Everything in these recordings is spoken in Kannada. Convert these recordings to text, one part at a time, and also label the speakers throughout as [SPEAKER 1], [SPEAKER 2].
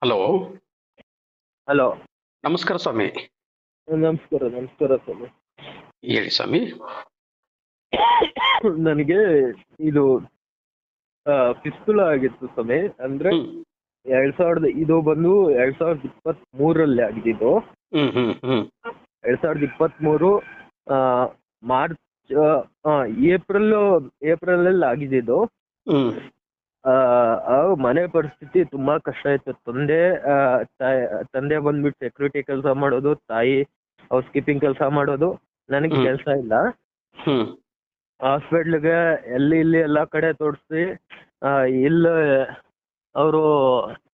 [SPEAKER 1] ಹಲೋ.
[SPEAKER 2] ಹಲೋ.
[SPEAKER 1] ನಮಸ್ಕಾರ ಸ್ವಾಮಿ.
[SPEAKER 2] ನಮಸ್ಕಾರ ನಮಸ್ಕಾರ ಸ್ವಾಮಿ.
[SPEAKER 1] ಹೇಳಿ ಸ್ವಾಮಿ.
[SPEAKER 2] ನನಗೆ ಇದು ಫಿಸ್ತುಲ ಆಗಿತ್ತು ಸ್ವಾಮಿ. ಅಂದ್ರೆ
[SPEAKER 1] ಹ್ಮ್
[SPEAKER 2] 2023 ಆಗಿದ್ದು.
[SPEAKER 1] ಹ್ಮ್ ಹ್ಮ್ ಹ್ಮ್
[SPEAKER 2] 2023 ಮಾರ್ಚ್ ಏಪ್ರಿಲ್ ಅಲ್ಲಿ ಆಗಿದ್ದು.
[SPEAKER 1] ಹ್ಮ್
[SPEAKER 2] ಮನೆ ಪರಿಸ್ಥಿತಿ ತುಂಬಾ ಕಷ್ಟ ಇತ್ತು. ತಂದೆ ಬಂದ್ಬಿಟ್ಟು ಸೆಕ್ಯೂರಿಟಿ ಕೆಲಸ ಮಾಡೋದು, ತಾಯಿ ಹೌಸ್ ಕೀಪಿಂಗ್ ಕೆಲಸ ಮಾಡೋದು. ನನಗೆ
[SPEAKER 1] ಹ್ಮ್
[SPEAKER 2] ಕೆಲಸ ಇಲ್ಲ.
[SPEAKER 1] ಹ್ಮ್
[SPEAKER 2] ಹಾಸ್ಪಿಟ್ಲಿಗೆ ಇಲ್ಲಿ ಎಲ್ಲಾ ಕಡೆ ತೋರಿಸಿ ಇಲ್ಲ ಅವರು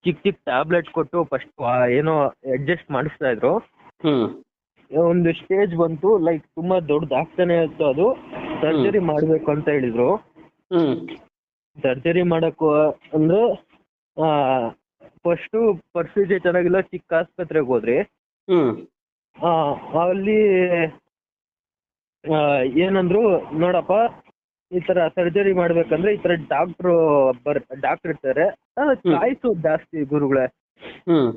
[SPEAKER 2] ಚಿಕ್ಕ ಚಿಕ್ಕ ಟ್ಯಾಬ್ಲೆಟ್ ಕೊಟ್ಟು ಫಸ್ಟ್ ಏನೋ ಅಡ್ಜಸ್ಟ್ ಮಾಡಿಸ್ತಾ ಇದ್ರು.
[SPEAKER 1] ಹ್ಮ್
[SPEAKER 2] ಒಂದು ಸ್ಟೇಜ್ ಬಂತು, ಲೈಕ್ ತುಂಬಾ ದೊಡ್ಡದಾಗ್ತಾನೆ ಇತ್ತು. ಅದು ಸರ್ಜರಿ ಮಾಡ್ಬೇಕು ಅಂತ ಹೇಳಿದ್ರು.
[SPEAKER 1] ಹ್ಮ್
[SPEAKER 2] ಸರ್ಜರಿ ಮಾಡಕ್ಕೂ ಅಂದ್ರೆ ಫಸ್ಟು ಪರಿಸ್ಥಿತಿ ಚೆನ್ನಾಗಿಲ್ಲ, ಚಿಕ್ಕ ಆಸ್ಪತ್ರೆಗೆ ಹೋದ್ರಿ.
[SPEAKER 1] ಹ್ಮ್
[SPEAKER 2] ಅಲ್ಲಿ ಏನಂದ್ರು, ನೋಡಪ್ಪ ಈ ತರ ಸರ್ಜರಿ ಮಾಡ್ಬೇಕಂದ್ರೆ ಈ ತರ ಡಾಕ್ಟರ್ ಇರ್ತಾರೆ, ಕಾಯಿಸೋದು ಜಾಸ್ತಿ ಗುರುಗಳೇ.
[SPEAKER 1] ಹ್ಮ್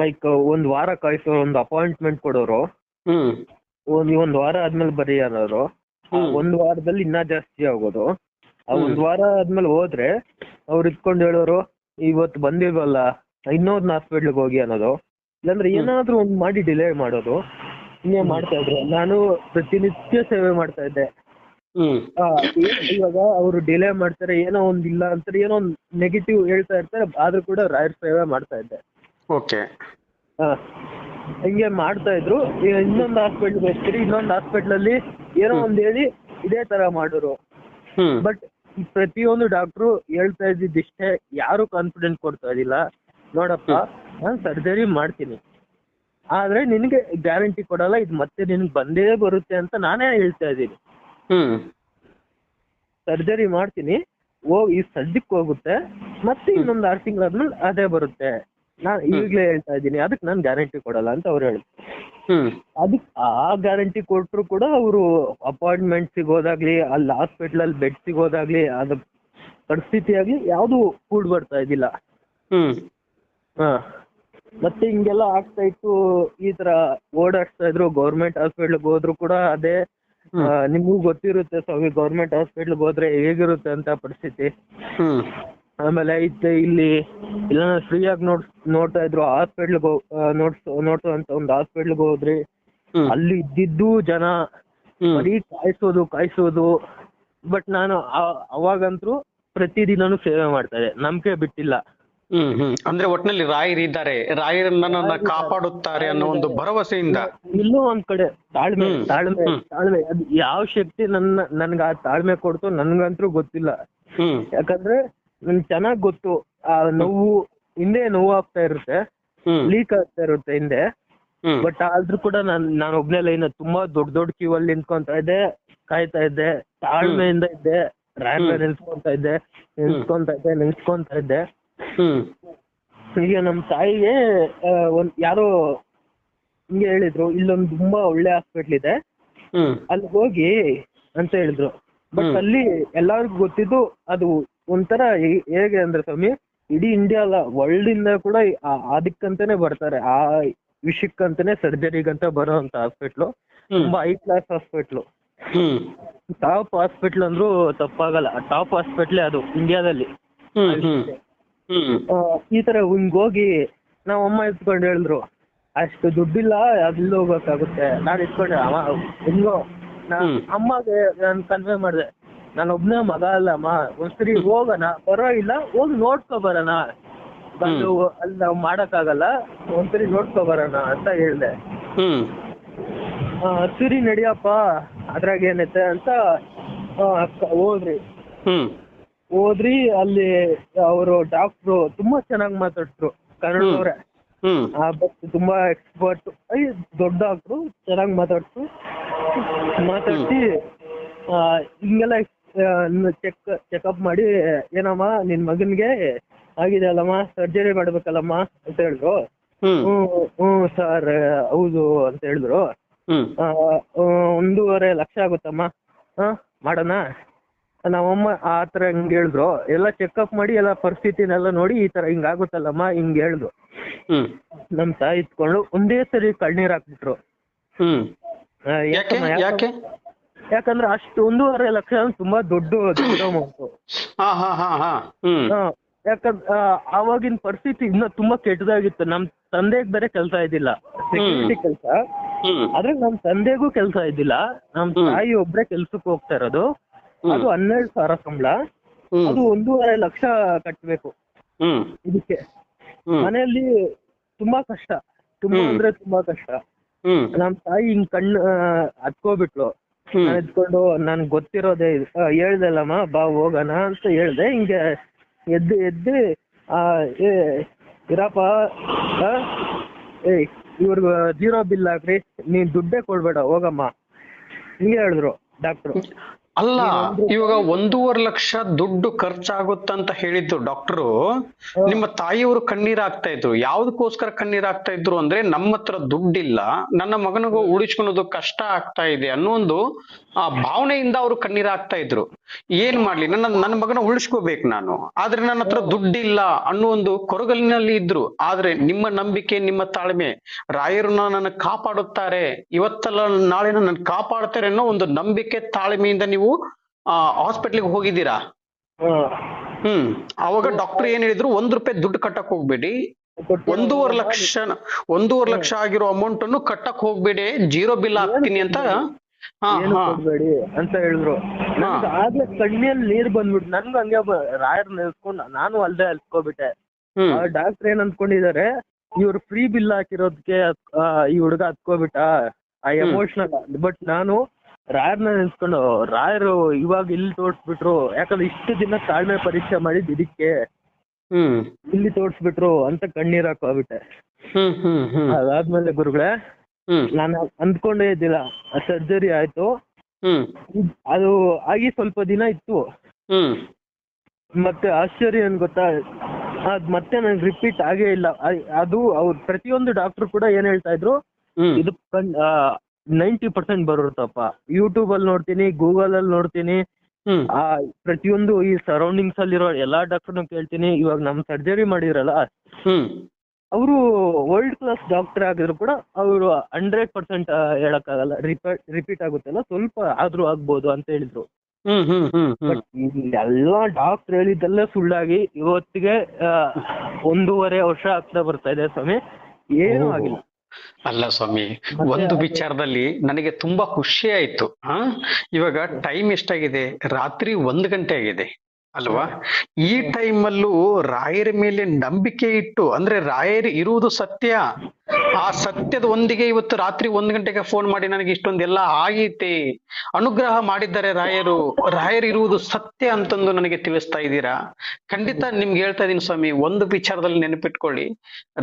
[SPEAKER 2] ಲೈಕ್ ಒಂದ್ ವಾರ ಕಾಯಿಸೋ, ಒಂದು ಅಪಾಯಿಂಟ್ಮೆಂಟ್ ಕೊಡೋರು.
[SPEAKER 1] ಹ್ಮ್
[SPEAKER 2] ಒಂದ್ ವಾರ ಆದ್ಮೇಲೆ ಬರೀ ಅನ್ನೋರು. ಒಂದ್ ವಾರದಲ್ಲಿ ಇನ್ನ ಜಾಸ್ತಿ ಆಗೋದು. ಒಂದ್ ವಾರ ಆದ್ಮೇಲೆ ಹೋದ್ರೆ ಅವ್ರು ಇಟ್ಕೊಂಡು ಹೇಳೋರು, ಇವತ್ತು ಬಂದಿಲ್ವಲ್ಲ ಇನ್ನೊಂದ್ ಹಾಸ್ಪಿಟ್ಲಿಗೆ ಹೋಗಿ ಅನ್ನೋದು. ಇಲ್ಲಾಂದ್ರೆ ಏನಾದ್ರೂ ಒಂದ್ ಮಾಡಿ ಡಿಲೇ ಮಾಡೋದು. ಇನ್ನೇ ಮಾಡ್ತಾ ಇದ್ರು. ನಾನು ಪ್ರತಿನಿತ್ಯ ಸೇವೆ ಮಾಡ್ತಾ ಇದ್ದೆ. ಇವಾಗ ಅವರು ಡಿಲೇ ಮಾಡ್ತಾರೆ, ಏನೋ ಒಂದ್ ಇಲ್ಲ ಅಂತಾರೆ, ಏನೋ ಒಂದ್ ನೆಗೆಟಿವ್ ಹೇಳ್ತಾ ಇರ್ತಾರೆ, ಆದ್ರೂ ಕೂಡ ರಾಯರ್ ಸೇವೆ ಮಾಡ್ತಾ ಇದ್ದೆ.
[SPEAKER 1] ಓಕೆ.
[SPEAKER 2] ಹಿಂಗೆ ಮಾಡ್ತಾ ಇದ್ರು. ಇನ್ನೊಂದು ಹಾಸ್ಪಿಟ್ಲ್ಗೆ ಹೋಗ್ತೀರಿ, ಇನ್ನೊಂದು ಹಾಸ್ಪಿಟ್ಲಲ್ಲಿ ಏನೋ ಒಂದ್ ಹೇಳಿ ಇದೇ ತರ ಮಾಡೋರು. ಬಟ್ ಪ್ರತಿಯೊಂದು ಡಾಕ್ಟ್ರು ಹೇಳ್ತಾ ಇದ್ದಿದ್ದಿಷ್ಟೇ, ಯಾರು ಕಾನ್ಫಿಡೆನ್ಸ್ ಕೊಡ್ತಾ ಇದ್ದಿಲ್ಲ. ನೋಡಪ್ಪ, ನಾನು ಸರ್ಜರಿ ಮಾಡ್ತೀನಿ, ಆದ್ರೆ ನಿನಗೆ ಗ್ಯಾರಂಟಿ ಕೊಡಲ್ಲ, ಇದು ಮತ್ತೆ ನಿನ್ಗೆ ಬಂದೇ ಬರುತ್ತೆ ಅಂತ ನಾನೇ ಹೇಳ್ತಾ ಇದ್ದೀನಿ. ಸರ್ಜರಿ ಮಾಡ್ತೀನಿ, ಈ ಸದ್ಯಕ್ಕೆ ಹೋಗುತ್ತೆ, ಮತ್ತೆ ಇನ್ನೊಂದು 6 ತಿಂಗಳಾದ್ಮೇಲೆ ಅದೇ ಬರುತ್ತೆ, ನಾನು ಈಗಲೇ ಹೇಳ್ತಾ ಇದ್ದೀನಿ, ಅದಕ್ಕೆ ನಾನು ಗ್ಯಾರಂಟಿ ಕೊಡಲ್ಲ ಅಂತ ಅವ್ರು ಹೇಳಿದ್ರು. ಅದಕ್ಕೆ ಆ ಗ್ಯಾರಂಟಿ ಕೊಟ್ಟರು ಕೂಡ ಅವರು ಅಪಾಯಿಂಟ್ಮೆಂಟ್ ಸಿಗೋದಾಗ್ಲಿ, ಅಲ್ಲಿ ಹಾಸ್ಪಿಟ್ಲಲ್ಲಿ ಬೆಡ್ ಸಿಗೋದಾಗ್ಲಿ, ಅದು ಪರಿಸ್ಥಿತಿ ಆಗ್ಲಿ ಯಾವುದು ಕೂಡ್ ಬರ್ತಾ ಇದ್ದಿಲ್ಲ. ಮತ್ತೆ ಹಿಂಗೆಲ್ಲ ಆಗ್ತಾ ಇತ್ತು. ಈ ತರ ಓಡಾಡ್ತಾ ಇದ್ರು. ಗೌರ್ಮೆಂಟ್ ಹಾಸ್ಪಿಟ್ಲಿಗೆ ಹೋದ್ರು ಕೂಡ ಅದೇ. ನಿಮಗೂ ಗೊತ್ತಿರುತ್ತೆ ಸ್ವಾಮಿ, ಗೌರ್ಮೆಂಟ್ ಹಾಸ್ಪಿಟ್ಲಿಗೆ ಹೋದ್ರೆ ಹೇಗಿರುತ್ತೆ ಅಂತ ಪರಿಸ್ಥಿತಿ. ಆಮೇಲೆ ಇಲ್ಲಿ ಇಲ್ಲ ಫ್ರೀಯಾಗಿ ನೋಡ್ತಾ ಇದ್ರು. ಹಾಸ್ಪಿಟ್ಲಿಗೆ ನೋಡ್ಸುವಂತ ಒಂದು ಹಾಸ್ಪಿಟ್ಲಿಗೆ ಹೋದ್ರಿ, ಅಲ್ಲಿ ಇದ್ದಿದ್ದು ಜನ ಬರೀ ಕಾಯಿಸೋದು. ಬಟ್ ನಾನು ಅವಾಗಂತೂ ಪ್ರತಿದಿನನೂ ಸೇವೆ ಮಾಡ್ತಾ ಇದ್ದೆ, ನಂಬಿಕೆ ಬಿಟ್ಟಿಲ್ಲ.
[SPEAKER 1] ಅಂದ್ರೆ ಒಟ್ಟಿನಲ್ಲಿ ರಾಯರಿದ್ದಾರೆ, ರಾಯರನ್ನ ನನ್ನ ಕಾಪಾಡುತ್ತಾರೆ ಅನ್ನೋ ಒಂದು ಭರವಸೆಯಿಂದ.
[SPEAKER 2] ಇನ್ನೂ ಒಂದ್ ಕಡೆ ತಾಳ್ಮೆ. ಅದು ಯಾವ ಶಕ್ತಿ ನನ್ಗೆ ಆ ತಾಳ್ಮೆ ಕೊಡ್ತು ನನ್ಗಂತೂ ಗೊತ್ತಿಲ್ಲ. ಯಾಕಂದ್ರೆ ನನ್ಗೆ ಚೆನ್ನಾಗ್ ಗೊತ್ತು, ಆ ನೋವು ಹಿಂದೆ ನೋವು ಆಗ್ತಾ ಇರುತ್ತೆ, ಲೀಕ್ ಆಗ್ತಾ ಇರುತ್ತೆ ಹಿಂದೆ. ಬಟ್ ಆದ್ರೂ ಕೂಡ ನಾನು ಒಬ್ನೇ ಲೈನ್ ತುಂಬಾ ದೊಡ್ಡ ಕ್ಯೂ ಅಲ್ಲಿ ನಿಂತ್ಕೊಂತ ಇದ್ದೆ, ಕಾಯ್ತಾ ಇದ್ದೆ, ತಾಳ್ಮೆಯಿಂದ ಇದ್ದೆ. ರಾಯರ್ನ ನೆನ್ಸ್ಕೊಂತ ಇದ್ದೆ. ಈಗ ನಮ್ ತಾಯಿಗೆ ಯಾರೋ ಹಿಂಗೆ ಹೇಳಿದ್ರು, ಇಲ್ಲೊಂದು ತುಂಬಾ ಒಳ್ಳೆ ಹಾಸ್ಪಿಟ್ಲ್ ಇದೆ, ಅಲ್ಲಿ ಹೋಗಿ ಅಂತ ಹೇಳಿದ್ರು. ಬಟ್ ಅಲ್ಲಿ ಎಲ್ಲಾರ್ಗು ಗೊತ್ತಿದ್ದು ಅದು ಒಂಥರ ಹೇಗೆ ಅಂದ್ರೆ ಸ್ವಾಮಿ, ಇಡೀ ಇಂಡಿಯಾ ಅಲ್ಲ, ವರ್ಲ್ಡ್ ಇಂದ ಕೂಡ ಅದಕ್ಕಂತಾನೆ ಬರ್ತಾರೆ, ಆ ವಿಷಯಕ್ಕಂತಾನೆ ಸರ್ಜರಿಗಂತ ಬರೋ ಅಂತ ಹಾಸ್ಪಿಟ್ಲು. ತುಂಬಾ high class hospital, top hospital ಅಂದ್ರೂ ತಪ್ಪಾಗಲ್ಲ. ಟಾಪ್ ಹಾಸ್ಪಿಟ್ಲೇ ಅದು ಇಂಡಿಯಾದಲ್ಲಿ. ಈ ತರ ಹಿಂಗೋಗಿ ನಾವ್ ಅಮ್ಮ ಇಟ್ಕೊಂಡು ಹೇಳಿದ್ರು, ಅಷ್ಟು ದುಡ್ಡಿಲ್ಲ, ಅಲ್ಲಿ ಹೋಗ್ಬೇಕಾಗುತ್ತೆ. ನಾನು ಇಟ್ಕೊಂಡೆ ಹೆಂಗೋ ಅಮ್ಮಗೆ ನಾನು ಕನ್ವೆ ಮಾಡಿದೆ, ನಾನು ಒಬ್ನೇ ಮಗ ಅಲ್ಲಮ್ಮ, ಒಂದ್ಸರಿ ಹೋಗೋಣ, ಪರವಾಗಿಲ್ಲ ಹೋಗಿ ನೋಡ್ಕೊ ಬರೋಣ, ಅಲ್ಲಿ ನಾವು ಮಾಡಕ್ಕಾಗಲ್ಲ, ಒಂದ್ಸರಿ ನೋಡ್ಕೊ ಬರೋಣ ಅಂತ ಹೇಳ್ದೆ. ಸರಿ ನಡಿಯಪ್ಪ, ಅದ್ರಾಗ ಏನೈತೆ ಅಂತ ಹೋದ್ರಿ. ಅಲ್ಲಿ ಅವರು ಡಾಕ್ಟ್ರು ತುಂಬಾ ಚೆನ್ನಾಗಿ ಮಾತಾಡ್ರು, ಕನ್ನಡದವ್ರೆ. ಬಟ್ ತುಂಬಾ ಎಕ್ಸ್ಪರ್ಟ್, ದೊಡ್ಡ ಡಾಕ್ಟ್ರು, ಚೆನ್ನಾಗಿ ಮಾತಾಡ್ಸಿ ಹಿಂಗೆಲ್ಲ ಚೆಕಪ್ ಮಾಡಿ, ಏನಮ್ಮ ನಿನ್ ಮಗನ್ಗೆ ಆಗಿದೆ ಅಲ್ಲಮ್ಮ, ಸರ್ಜರಿ ಮಾಡ್ಬೇಕಲ್ಲಮ್ಮ ಅಂತ ಹೇಳಿದ್ರು. ಸರ್ ಹೌದು ಅಂತ ಹೇಳಿದ್ರು. 1.5 ಲಕ್ಷ ಆಗುತ್ತಮ್ಮ, ಮಾಡೋಣ ನಮ್ಮಮ್ಮ ಆ ತರ ಹಿಂಗ್ ಹೇಳಿದ್ರು, ಎಲ್ಲ ಚೆಕಪ್ ಮಾಡಿ ಎಲ್ಲ ಪರಿಸ್ಥಿತಿನೆಲ್ಲ ನೋಡಿ ಈ ತರ ಹಿಂಗಾಗುತ್ತಲ್ಲಮ್ಮ ಹಿಂಗ್ ಹೇಳಿದ್ರು.
[SPEAKER 1] ಹ್ಮ್
[SPEAKER 2] ನಮ್ ತಾಯಿ ಇತ್ಕೊಂಡು ಒಂದೇ ಸರಿ ಕಣ್ಣೀರ್ ಹಾಕ್ಬಿಟ್ರು.
[SPEAKER 1] ಹ್ಮ್ ಯಾಕೆ
[SPEAKER 2] ಯಾಕಮ್ಮ
[SPEAKER 1] ಯಾಕೆ?
[SPEAKER 2] ಯಾಕಂದ್ರೆ ಅಷ್ಟು 1.5 ಲಕ್ಷ ತುಂಬಾ ದೊಡ್ಡ ಅಮೌಂಟ್.
[SPEAKER 1] ಹಾ ಹಾ ಹಾ ಹಾ ಹ್ಮ್
[SPEAKER 2] ಯಾಕಂದ್ರೆ ಆವಾಗಿನ ಪರಿಸ್ಥಿತಿ ಇನ್ನ ತುಂಬಾ ಕೆಟ್ಟದಾಗಿತ್ತು. ನಮ್ ತಂದೆಗ್ ಬೇರೆ ಕೆಲಸ ಇದ್ದಿಲ್ಲ, ಸೆಕ್ಯೂರಿಟಿ ಕೆಲಸ.
[SPEAKER 1] ಹ್ಮ್
[SPEAKER 2] ಆದ್ರೆ ನಮ್ ತಂದೆಗೂ ಕೆಲಸ ಇದ್ದಿಲ್ಲ, ನಮ್ ತಾಯಿ ಒಬ್ರೇ ಕೆಲ್ಸಕ್ಕೆ ಹೋಗ್ತಾ ಇರೋದು. ಅದು 12,000 ಸಂಬಳ, ಅದು 1.5 ಲಕ್ಷ ಕಟ್ಬೇಕು
[SPEAKER 1] ಹ್ಮ್
[SPEAKER 2] ಇದಕ್ಕೆ.
[SPEAKER 1] ಹ್ಮ್
[SPEAKER 2] ಮನೆಯಲ್ಲಿ ತುಂಬಾ ಕಷ್ಟ, ತುಂಬಾ ಅಂದ್ರೆ ತುಂಬಾ ಕಷ್ಟ.
[SPEAKER 1] ಹ್ಮ್
[SPEAKER 2] ನಮ್ ತಾಯಿ ಹಿಂಗ್ ಕಣ್ಣು ಹತ್ಕೋಬಿಟ್ಲು. ನಾನ್ ಎದ್ಕೊಂಡು ನನ್ಗೆ ಗೊತ್ತಿರೋದೇ ಹೇಳ್ದಲ್ಲಮ್ಮ ಬಾ ಹೋಗೋಣ ಅಂತ ಹೇಳ್ದೆ. ಹಿಂಗೆ ಎದ್ದು ಏ ಇರಪ್ಪ, ಇವ್ರಿಗೆ 0 ಬಿಲ್ ಹಾಕ್ರಿ, ನೀನ್ ದುಡ್ಡೇ ಕೊಡ್ಬೇಡ ಹೋಗಮ್ಮ, ಹಿಂಗೆ ಹೇಳಿದ್ರು ಡಾಕ್ಟ್ರು.
[SPEAKER 1] ಅಲ್ಲ, ಇವಾಗ 1.5 ಲಕ್ಷ ದುಡ್ಡು ಖರ್ಚಾಗುತ್ತಂತ ಹೇಳಿದ್ದು ಡಾಕ್ಟರು. ನಿಮ್ಮ ತಾಯಿಯವರು ಕಣ್ಣೀರ್ ಹಾಕ್ತಾ ಇದ್ರು. ಯಾವ್ದಕ್ಕೋಸ್ಕರ ಕಣ್ಣೀರ್ ಹಾಕ್ತಾ ಇದ್ರು ಅಂದ್ರೆ, ನಮ್ಮ ಹತ್ರ ದುಡ್ಡಿಲ್ಲ, ನನ್ನ ಮಗನಿಗೂ ಉಳಿಸ್ಕೊಳೋದು ಕಷ್ಟ ಆಗ್ತಾ ಇದೆ ಅನ್ನೋ ಒಂದು ಆ ಭಾವನೆಯಿಂದ ಅವರು ಕಣ್ಣೀರ್ ಹಾಕ್ತಾ ಇದ್ರು. ಏನ್ ಮಾಡ್ಲಿ, ನನ್ನ ಮಗನ ಉಳಿಸ್ಕೋಬೇಕು ನಾನು, ಆದ್ರೆ ನನ್ನ ಹತ್ರ ದುಡ್ಡಿಲ್ಲ ಅನ್ನೋ ಒಂದು ಕೊರಗಲಿನಲ್ಲಿ ಇದ್ರು. ಆದ್ರೆ ನಿಮ್ಮ ನಂಬಿಕೆ, ನಿಮ್ಮ ತಾಳ್ಮೆ, ರಾಯರನ್ನ ನನ್ನ ಕಾಪಾಡುತ್ತಾರೆ, ಇವತ್ತಲ್ಲ ನಾಳೆ ನನ್ನ ಕಾಪಾಡ್ತಾರೆ ಅನ್ನೋ ಒಂದು ನಂಬಿಕೆ ತಾಳ್ಮೆಯಿಂದ ನೀವು ಹಾಸ್ಪಿಟ್ಲಿಗೆ ಹೋಗಿದ್ದೀರಾ. ಅವಾಗ ಡಾಕ್ಟರ್ ಏನ್ ಹೇಳಿದ್ರು, ₹1 ದುಡ್ಡು ಕಟ್ಟಕ್ ಹೋಗ್ಬೇಡಿ, 1.5 ಲಕ್ಷ ಆಗಿರೋ ಅಮೌಂಟ್ ಅನ್ನು ಕಟ್ಟಕ್ ಹೋಗ್ಬೇಡಿ, 0 ಬಿಲ್ ಹಾಕ್ತೀನಿ ಅಂತ
[SPEAKER 2] ಕೊಡ್ಬೇಡಿ ಅಂತ ಹೇಳಿದ್ರು. ಆಗ್ಲೇ ಕಣ್ಣಲ್ಲಿ ನೀರ್ ಬಂದ್ಬಿಟ್ಟು ನನ್ಗೂ ಹಂಗೆ ರಾಯರ್ ನೆನ್ಸ್ಕೊಂಡು ನಾನು ಅಲ್ದೇ ಅಲ್ಸ್ಕೊಬಿಟ್ಟೆ. ಡಾಕ್ಟರ್ ಏನ್ ಅಂದ್ಕೊಂಡಿದ್ದಾರೆ, ಇವ್ರು ಫ್ರೀ ಬಿಲ್ ಹಾಕಿರೋದಕ್ಕೆ ಈ ಹುಡುಗ ಹತ್ಕೋಬಿಟ್ಟ, ಆ ಎಮೋಷನಲ್. ಬಟ್ ನಾನು ರಾಯರ್ನ ನೆನ್ಸ್ಕೊಂಡು, ರಾಯರು ಇವಾಗ ಇಲ್ಲಿ ತೋರ್ಸ್ಬಿಟ್ರು, ಯಾಕಂದ್ರೆ ಇಷ್ಟು ದಿನ ತಾಳ್ಮೆ ಪರೀಕ್ಷೆ ಮಾಡಿದ್ ಇದಕ್ಕೆ, ಇಲ್ಲಿ ತೋರ್ಸ್ಬಿಟ್ರು ಅಂತ ಕಣ್ಣೀರ್ ಹಾಕೋಬಿಟ್ಟೆ. ಅದಾದ್ಮೇಲೆ ಗುರುಗಳೇ, ನಾನು ಅಂದ್ಕೊಂಡೇ ಇದ್ದಿಲ್ಲ, ಸರ್ಜರಿ ಆಯ್ತು. ಅದು ಆಗಿ ಸ್ವಲ್ಪ ದಿನ ಇತ್ತು. ಮತ್ತೆ ಆಶ್ಚರ್ಯ ಏನ್ ಗೊತ್ತಾ, ಅದ್ ಮತ್ತೆ ನನ್ಗೆ ರಿಪೀಟ್ ಆಗೇ ಇಲ್ಲ. ಅದು ಅವ್ರು ಪ್ರತಿಯೊಂದು ಡಾಕ್ಟರ್ ಕೂಡ ಏನ್ ಹೇಳ್ತಾ ಇದ್ರು, ಇದು 90% ಬರುತ್ತಪ್ಪ. ಯೂಟ್ಯೂಬ್ ಅಲ್ಲಿ ನೋಡ್ತೀನಿ, ಗೂಗಲ್ ಅಲ್ಲಿ ನೋಡ್ತೀನಿ, ಪ್ರತಿಯೊಂದು ಈ ಸರೌಂಡಿಂಗ್ಸ್ ಅಲ್ಲಿರೋ ಎಲ್ಲಾ ಡಾಕ್ಟರ್ನು ಕೇಳ್ತೀನಿ. ಇವಾಗ ನಮ್ ಸರ್ಜರಿ ಮಾಡಿದ್ರಲ್ಲ, ಅವರು ವರ್ಲ್ಡ್ ಕ್ಲಾಸ್ ಡಾಕ್ಟರ್ ಆಗಿದ್ರು ಕೂಡ ಅವರು 100% ಹೇಳಕ್ಕಾಗಲ್ಲ, ರಿಪೀಟ್ ಆಗುತ್ತಲ್ಲ, ಸ್ವಲ್ಪ ಆದ್ರೂ ಆಗ್ಬೋದು ಅಂತ ಹೇಳಿದ್ರು. ಬಟ್ ಎಲ್ಲಾ ಡಾಕ್ಟರ್ ಹೇಳಿದ್ದೆಲ್ಲ ಸುಳ್ಳಾಗಿ ಇವತ್ತಿಗೆ 1.5 ವರ್ಷ ಆಗ್ತಾ ಬರ್ತಾ ಇದೆ ಸ್ವಾಮಿ, ಏನೂ ಆಗಿಲ್ಲ.
[SPEAKER 1] ಅಲ್ಲ ಸ್ವಾಮಿ, ಒಂದು ವಿಚಾರದಲ್ಲಿ ನನಗೆ ತುಂಬಾ ಖುಷಿ ಆಯ್ತು. ಇವಾಗ ಟೈಮ್ ಎಷ್ಟಾಗಿದೆ, ರಾತ್ರಿ 1 ಗಂಟೆ ಆಗಿದೆ ಅಲ್ವಾ? ಈ ಟೈಮಲ್ಲೂ ರಾಯರ ಮೇಲೆ ನಂಬಿಕೆ ಇಟ್ಟು, ಅಂದ್ರೆ ರಾಯರು ಇರುವುದು ಸತ್ಯ, ಆ ಸತ್ಯದ ಒಂದಿಗೆ ಇವತ್ತು ರಾತ್ರಿ 1 ಗಂಟೆಗೆ ಫೋನ್ ಮಾಡಿ ನನಗೆ ಇಷ್ಟೊಂದೆಲ್ಲ ಆಗೈತೆ, ಅನುಗ್ರಹ ಮಾಡಿದ್ದಾರೆ ರಾಯರು ಇರುವುದು ಸತ್ಯ ಅಂತಂದು ನನಗೆ ತಿಳಿಸ್ತಾ ಇದ್ದೀರಾ. ಖಂಡಿತ ನಿಮ್ಗೆ ಹೇಳ್ತಾ ಇದೀನಿ ಸ್ವಾಮಿ, ಒಂದು ವಿಚಾರದಲ್ಲಿ ನೆನಪಿಟ್ಕೊಳ್ಳಿ,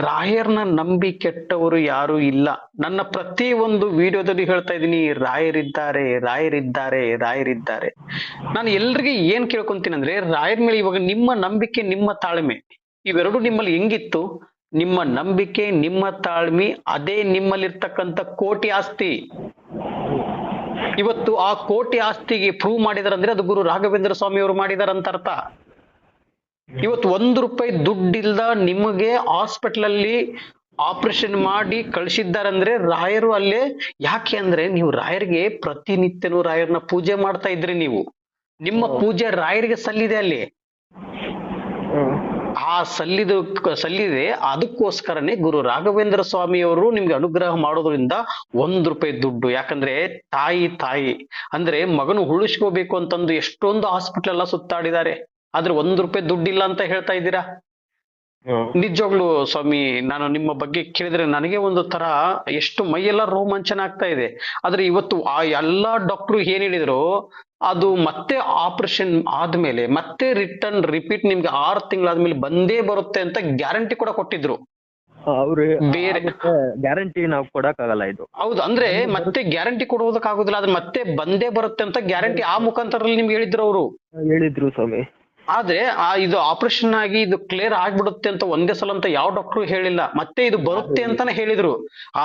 [SPEAKER 1] ರಾಯರ್ನ ನಂಬಿ ಕೆಟ್ಟವರು ಯಾರು ಇಲ್ಲ. ನನ್ನ ಪ್ರತಿ ಒಂದು ವಿಡಿಯೋದಲ್ಲಿ ಹೇಳ್ತಾ ಇದ್ದೀನಿ, ರಾಯರಿದ್ದಾರೆ. ನಾನು ಎಲ್ರಿಗೆ ಏನ್ ಕೇಳ್ಕೊಂತೀನಿ ಅಂದ್ರೆ, ರಾಯರ ಮೇಲೆ ಇವಾಗ ನಿಮ್ಮ ನಂಬಿಕೆ, ನಿಮ್ಮ ತಾಳ್ಮೆ ಇವೆರಡು ನಿಮ್ಮಲ್ಲಿ ಹೆಂಗಿತ್ತು, ನಿಮ್ಮ ನಂಬಿಕೆ, ನಿಮ್ಮ ತಾಳ್ಮೆ, ಅದೇ ನಿಮ್ಮಲ್ಲಿರ್ತಕ್ಕಂಥ ಕೋಟಿ ಆಸ್ತಿ. ಇವತ್ತು ಆ ಕೋಟಿ ಆಸ್ತಿಗೆ ಪ್ರೂವ್ ಮಾಡಿದಾರಂದ್ರೆ ಅದು ಗುರು ರಾಘವೇಂದ್ರ ಸ್ವಾಮಿ ಅವರು ಮಾಡಿದಾರಂತ ಅರ್ಥ. ಇವತ್ತು ₹1 ದುಡ್ಡಿಲ್ದ ನಿಮಗೆ ಹಾಸ್ಪಿಟಲ್ ಅಲ್ಲಿ ಆಪರೇಷನ್ ಮಾಡಿ ಕಳಿಸಿದ್ದಾರಂದ್ರೆ ರಾಯರು ಅಲ್ಲೇ. ಯಾಕೆ ಅಂದ್ರೆ, ನೀವು ರಾಯರಿಗೆ ಪ್ರತಿನಿತ್ಯನೂ ರಾಯರ್ನ ಪೂಜೆ ಮಾಡ್ತಾ ಇದ್ರಿ. ನೀವು ನಿಮ್ಮ ಪೂಜೆ ರಾಯರಿಗೆ ಸಲ್ಲಿದೆ ಅಲ್ಲಿ, ಆ ಸಲ್ಲಿದೆ. ಅದಕ್ಕೋಸ್ಕರನೇ ಗುರು ರಾಘವೇಂದ್ರ ಸ್ವಾಮಿಯವರು ನಿಮ್ಗೆ ಅನುಗ್ರಹ ಮಾಡೋದ್ರಿಂದ ₹1 ದುಡ್ಡು. ಯಾಕಂದ್ರೆ ತಾಯಿ ಅಂದ್ರೆ ಮಗನು ಉಳಿಸ್ಕೋಬೇಕು ಅಂತಂದು ಎಷ್ಟೊಂದು ಹಾಸ್ಪಿಟಲ್ ಎಲ್ಲ ಸುತ್ತಾಡಿದ್ದಾರೆ, ಆದ್ರೆ ₹1 ದುಡ್ಡಿಲ್ಲ ಅಂತ ಹೇಳ್ತಾ ಇದ್ದೀರಾ. ನಿಜವಾಗ್ಲು ಸ್ವಾಮಿ, ನಾನು ನಿಮ್ಮ ಬಗ್ಗೆ ಕೇಳಿದ್ರೆ ನನಗೆ ಒಂದು ತರ ಎಷ್ಟು ಮೈಯೆಲ್ಲ ರೋಮಾಂಚನ ಆಗ್ತಾ ಇದೆ. ಆದ್ರೆ ಇವತ್ತು ಆ ಎಲ್ಲಾ ಡಾಕ್ಟ್ರು ಏನ್ ಹೇಳಿದ್ರು, ಅದು ಮತ್ತೆ ಆಪರೇಷನ್ ಆದ್ಮೇಲೆ ಮತ್ತೆ ರಿಪೀಟ್ ನಿಮ್ಗೆ 6 ತಿಂಗಳಾದ್ಮೇಲೆ ಬಂದೇ ಬರುತ್ತೆ ಅಂತ ಗ್ಯಾರಂಟಿ ಕೂಡ ಕೊಟ್ಟಿದ್ರು. ಬೇರೆ
[SPEAKER 2] ಗ್ಯಾರಂಟಿ ನಾವು ಕೊಡಕ್ಕಾಗಲ್ಲ ಇದು.
[SPEAKER 1] ಹೌದು, ಅಂದ್ರೆ ಮತ್ತೆ ಗ್ಯಾರಂಟಿ ಕೊಡುವುದಕ್ಕಾಗುದಿಲ್ಲ, ಆದ್ರೆ ಮತ್ತೆ ಬಂದೇ ಬರುತ್ತೆ ಅಂತ ಗ್ಯಾರಂಟಿ ಆ ಮುಖಾಂತರದಲ್ಲಿ ನಿಮ್ಗೆ ಹೇಳಿದ್ರು ಅವರು.
[SPEAKER 2] ಹೇಳಿದ್ರು ಸ್ವಾಮಿ.
[SPEAKER 1] ಆದ್ರೆ ಇದು ಆಪರೇಷನ್ ಆಗಿ ಇದು ಕ್ಲಿಯರ್ ಆಗ್ಬಿಡುತ್ತೆ ಅಂತ ಒಂದೇ ಸಲ ಅಂತ ಯಾವ ಡಾಕ್ಟರ್ ಹೇಳಿಲ್ಲ, ಮತ್ತೆ ಇದು ಬರುತ್ತೆ ಅಂತಾನೆ ಹೇಳಿದ್ರು.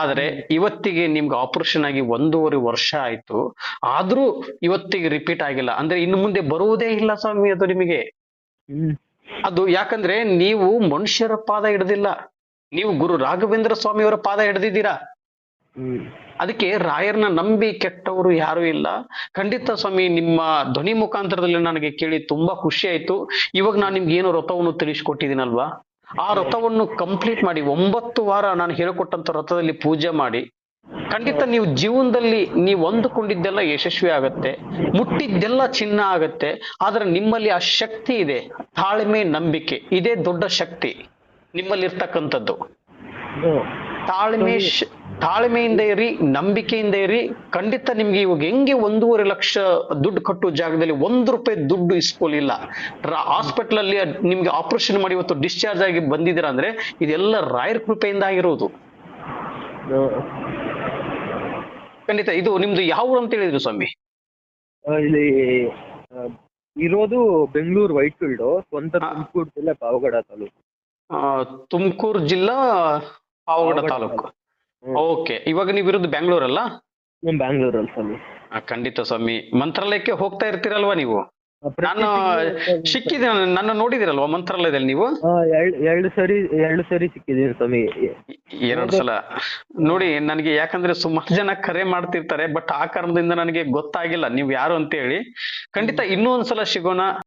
[SPEAKER 1] ಆದ್ರೆ ಇವತ್ತಿಗೆ ನಿಮ್ಗೆ ಆಪರೇಷನ್ ಆಗಿ 1.5 ವರ್ಷ ಆಯ್ತು, ಆದ್ರೂ ಇವತ್ತಿಗೆ ರಿಪೀಟ್ ಆಗಿಲ್ಲ. ಅಂದ್ರೆ ಇನ್ನು ಮುಂದೆ ಬರುವುದೇ ಇಲ್ಲ ಸ್ವಾಮಿ ಅದು ನಿಮಗೆ. ಅದು ಯಾಕಂದ್ರೆ ನೀವು ಮನುಷ್ಯರ ಪಾದ ಹಿಡ್ದಿಲ್ಲ, ನೀವು ಗುರು ರಾಘವೇಂದ್ರ ಸ್ವಾಮಿಯವರ ಪಾದ ಹಿಡ್ದಿದ್ದೀರಾ. ಅದಕ್ಕೆ ರಾಯರ್ನ ನಂಬಿ ಕೆಟ್ಟವರು ಯಾರು ಇಲ್ಲ. ಖಂಡಿತ ಸ್ವಾಮಿ, ನಿಮ್ಮ ಧ್ವನಿ ಮುಖಾಂತರದಲ್ಲಿ ನನಗೆ ಕೇಳಿ ತುಂಬಾ ಖುಷಿ ಆಯ್ತು. ಇವಾಗ ನಾನು ನಿಮ್ಗೆ ಏನೋ ವ್ರತವನ್ನು ತಿಳಿಸ್ಕೊಟ್ಟಿದ್ದೀನಲ್ವಾ, ಆ ವ್ರತವನ್ನು ಕಂಪ್ಲೀಟ್ ಮಾಡಿ 9 ವಾರ ನಾನು ಹೇಳಿಕೊಟ್ಟಂತ ವ್ರತದಲ್ಲಿ ಪೂಜೆ ಮಾಡಿ, ಖಂಡಿತ ನೀವು ಜೀವನದಲ್ಲಿ ನೀವು ಅಂದುಕೊಂಡಿದ್ದೆಲ್ಲ ಯಶಸ್ವಿ ಆಗತ್ತೆ, ಮುಟ್ಟಿದ್ದೆಲ್ಲ ಚಿನ್ನ ಆಗತ್ತೆ. ಆದ್ರೆ ನಿಮ್ಮಲ್ಲಿ ಆ ಶಕ್ತಿ ಇದೆ, ತಾಳ್ಮೆ, ನಂಬಿಕೆ, ಇದೇ ದೊಡ್ಡ ಶಕ್ತಿ ನಿಮ್ಮಲ್ಲಿ ಇರ್ತಕ್ಕಂಥದ್ದು. ತಾಳ್ಮೆಯಿಂದ ಇರಿ, ನಂಬಿಕೆಯಿಂದ ಇರಿ. ಖಂಡಿತ ನಿಮ್ಗೆ ಇವಾಗ ಹೆಂಗೆ 1.5 ಲಕ್ಷ ದುಡ್ಡು ಕಟ್ಟುವ ಜಾಗದಲ್ಲಿ 1 ರೂಪಾಯಿ ದುಡ್ಡು ಇಸ್ಕೊಲಿಲ್ಲ, ಹಾಸ್ಪಿಟಲ್ ಅಲ್ಲಿ ನಿಮ್ಗೆ ಆಪರೇಷನ್ ಮಾಡಿ ಇವತ್ತು ಡಿಸ್ಚಾರ್ಜ್ ಆಗಿ ಬಂದಿದ್ದೀರಾ ಅಂದ್ರೆ ಇದೆಲ್ಲ ರಾಯರ್ ಕೃಪೆಯಿಂದ ಆಗಿರೋದು. ಖಂಡಿತ. ಇದು ನಿಮ್ದು ಯಾವ ಊರು ಅಂತ ಹೇಳಿದ್ರು ಸ್ವಾಮಿ?
[SPEAKER 2] ಇಲ್ಲಿ ಇರೋದು ಬೆಂಗಳೂರು ವೈಟ್ಫೀಲ್ಡ್, ಸ್ವಂತ ತುಮಕೂರು ಜಿಲ್ಲೆ ಪಾವಗಡ ತಾಲೂಕು.
[SPEAKER 1] ತುಮಕೂರು ಜಿಲ್ಲಾ ಪಾವಗಡ ತಾಲೂಕು. ಓಕೆ, ಇವಾಗ ನೀವು ಇರೋದು ಬ್ಯಾಂಗ್ಳೂರಲ್ಲ?
[SPEAKER 2] ಬ್ಯಾಂಗ್ಳೂರಲ್ಲಿ ಸ್ವಾಮಿ.
[SPEAKER 1] ಖಂಡಿತ ಸ್ವಾಮಿ. ಮಂತ್ರಾಲಯಕ್ಕೆ ಹೋಗ್ತಾ ಇರ್ತೀರಲ್ವಾ ನೀವು? ನಾನು ಸಿಕ್ಕಿದೆ, ನನ್ನ ನೋಡಿದಿರಲ್ವಾ ಮಂತ್ರಾಲಯದಲ್ಲಿ ನೀವು?
[SPEAKER 2] ಎರಡು ಸರಿ ಸಿಕ್ಕಿದ್ದೀನಿ ಸ್ವಾಮಿ.
[SPEAKER 1] 2 ಸಲ ನೋಡಿ. ನನಗೆ ಯಾಕಂದ್ರೆ ಸುಮಾರು ಜನ ಕರೆ ಮಾಡ್ತಿರ್ತಾರೆ, ಬಟ್ ಆ ಕಾರಣದಿಂದ ನನಗೆ ಗೊತ್ತಾಗಿಲ್ಲ ನೀವು ಯಾರು ಅಂತ ಹೇಳಿ. ಖಂಡಿತ ಇನ್ನೂ ಒಂದ್ಸಲ ಸಿಗೋಣ.